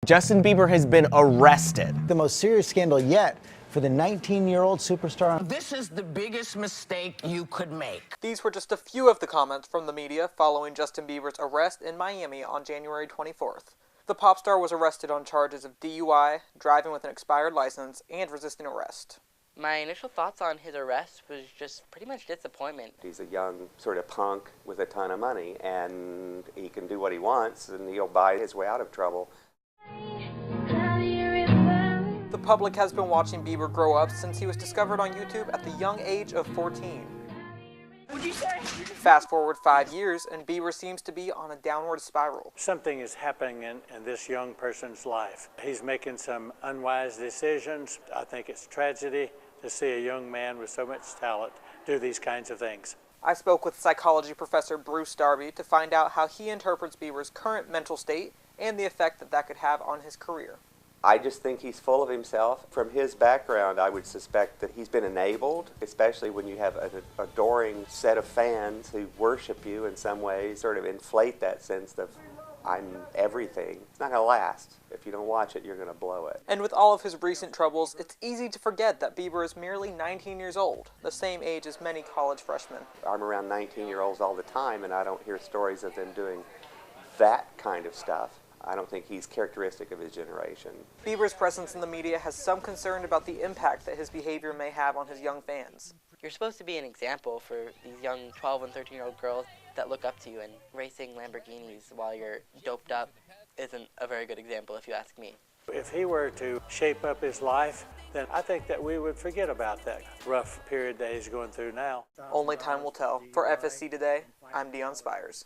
Justin Bieber has been arrested. The most serious scandal yet for the 19-year-old superstar. This is the biggest mistake you could make. These were just a few of the comments from the media following Justin Bieber's arrest in Miami on January 24th. The pop star was arrested on charges of DUI, driving with an expired license, and resisting arrest. My initial thoughts on his arrest was just pretty much disappointment. He's a young sort of punk with a ton of money, and he can do what he wants, and he'll buy his way out of trouble. The public has been watching Bieber grow up since he was discovered on YouTube at the young age of 14. What'd you say? Fast forward 5 years, and Bieber seems to be on a downward spiral. Something is happening in this young person's life. He's making some unwise decisions. I think it's tragedy to see a young man with so much talent do these kinds of things. I spoke with psychology professor Bruce Darby to find out how he interprets Bieber's current mental state and the effect that could have on his career. I just think he's full of himself. From his background, I would suspect that he's been enabled, especially when you have an adoring set of fans who worship you in some ways, sort of inflate that sense of, I'm everything. It's not going to last. If you don't watch it, you're going to blow it. And with all of his recent troubles, it's easy to forget that Bieber is merely 19 years old, the same age as many college freshmen. I'm around 19-year-olds all the time, and I don't hear stories of them doing that kind of stuff. I don't think he's characteristic of his generation. Bieber's presence in the media has some concern about the impact that his behavior may have on his young fans. You're supposed to be an example for these young 12 and 13-year-old girls that look up to you, and racing Lamborghinis while you're doped up isn't a very good example if you ask me. If he were to shape up his life, then I think that we would forget about that rough period that he's going through now. Only time will tell. For FSC Today, I'm Dion Spires.